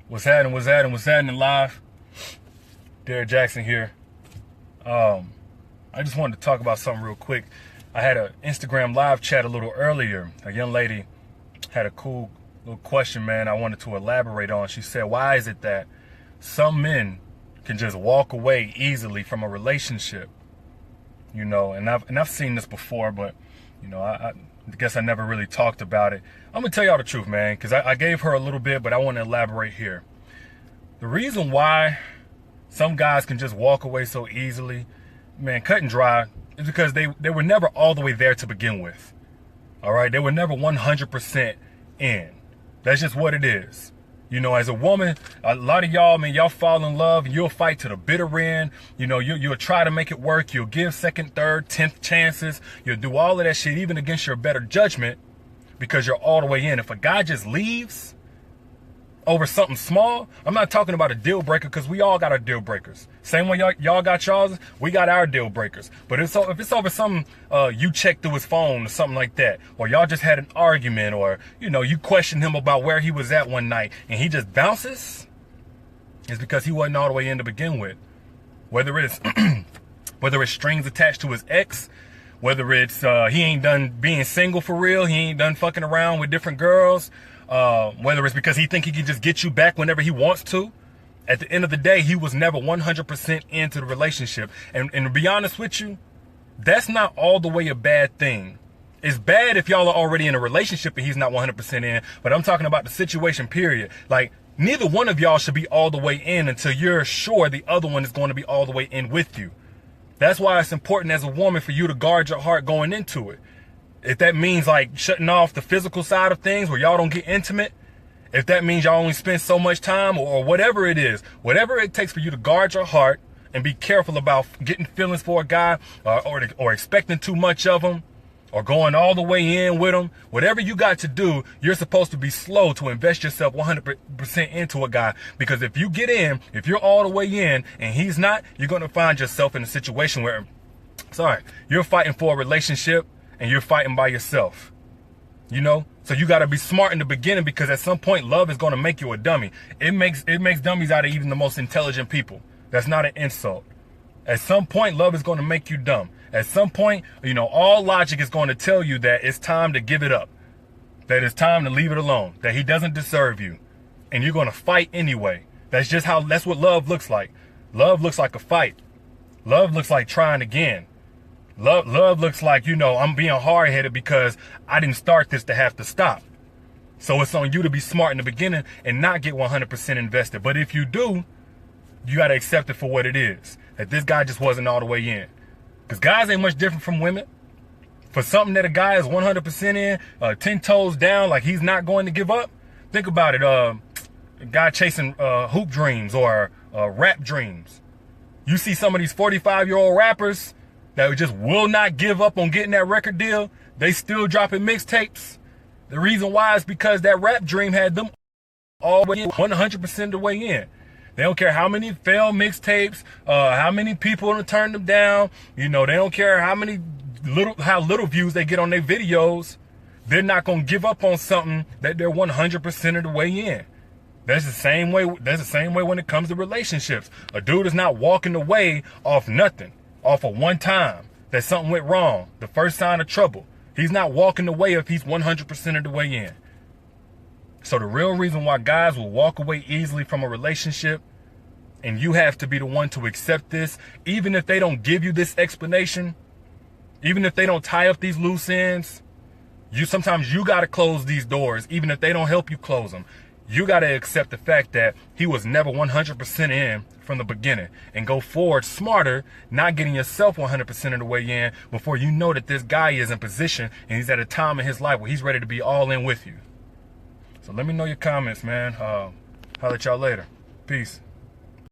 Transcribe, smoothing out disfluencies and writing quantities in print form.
What's happening live? Derek Jackson here. I just wanted to talk about something real quick. I had an Instagram live chat a little earlier. A young lady had a cool little question, man, I wanted to elaborate on. She said, why is it that some men can just walk away easily from a relationship? You know, and I've seen this before, but you know, I guess I never really talked about it. I'm gonna tell y'all the truth, man, because I gave her a little bit, but I want to elaborate here. The reason why some guys can just walk away so easily, man, cut and dry, is because they were never all the way there to begin with. All right, they were never 100% in. That's just what it is. You know, as a woman, a lot of y'all, man, y'all fall in love and you'll fight to the bitter end. You know, you'll try to make it work. You'll give second, third, 10th chances. You'll do all of that shit, even against your better judgment, because you're all the way in. If a guy just leaves over something small, I'm not talking about a deal breaker, because we all got our deal breakers. Same way y'all got y'all's, we got our deal breakers. But if it's over something, you checked through his phone or something like that, or y'all just had an argument, or, you know, you questioned him about where he was at one night and he just bounces, it's because he wasn't all the way in to begin with. Whether it's strings attached to his ex, whether it's he ain't done being single for real, he ain't done fucking around with different girls, whether it's because he think he can just get you back whenever he wants to. At the end of the day, he was never 100% into the relationship. And to be honest with you, that's not all the way a bad thing. It's bad if y'all are already in a relationship and he's not 100% in, but I'm talking about the situation, period. Like, neither one of y'all should be all the way in until you're sure the other one is going to be all the way in with you. That's why it's important as a woman for you to guard your heart going into it. If that means like shutting off the physical side of things where y'all don't get intimate, if that means y'all only spend so much time, or whatever it is, whatever it takes for you to guard your heart and be careful about getting feelings for a guy, or expecting too much of him, or going all the way in with him, whatever you got to do, you're supposed to be slow to invest yourself 100% into a guy. Because if you get in, if you're all the way in and he's not, you're going to find yourself in a situation where, you're fighting for a relationship and you're fighting by yourself. You know, so you got to be smart in the beginning, because at some point love is going to make you a dummy. It makes dummies out of even the most intelligent people. That's not an insult. At some point, love is going to make you dumb. At some point, you know, all logic is going to tell you that it's time to give it up, that it's time to leave it alone, that he doesn't deserve you, and you're going to fight anyway. That's what love looks like. Love looks like a fight. Love looks like trying again. Love looks like, you know, I'm being hard-headed because I didn't start this to have to stop. So it's on you to be smart in the beginning and not get 100% invested. But if you do, you got to accept it for what it is. That this guy just wasn't all the way in. Because guys ain't much different from women. For something that a guy is 100% in, 10 toes down, like he's not going to give up. Think about it. A guy chasing hoop dreams or rap dreams. You see some of these 45-year-old rappers that just will not give up on getting that record deal. They still dropping mixtapes. The reason why is because that rap dream had them all the way in, 100% the way in. They don't care how many failed mixtapes, how many people turn them down. You know, they don't care how little views they get on their videos. They're not going to give up on something that they're 100% of the way in. That's the same way when it comes to relationships. A dude is not walking away off nothing. Off of one time that something went wrong, the first sign of trouble. He's not walking away if he's 100% of the way in. So the real reason why guys will walk away easily from a relationship, and you have to be the one to accept this, even if they don't give you this explanation, even if they don't tie up these loose ends, sometimes you got to close these doors, even if they don't help you close them. You got to accept the fact that he was never 100% in from the beginning, and go forward smarter, not getting yourself 100% of the way in before you know that this guy is in position and he's at a time in his life where he's ready to be all in with you. So let me know your comments, man. Holler at y'all later. Peace.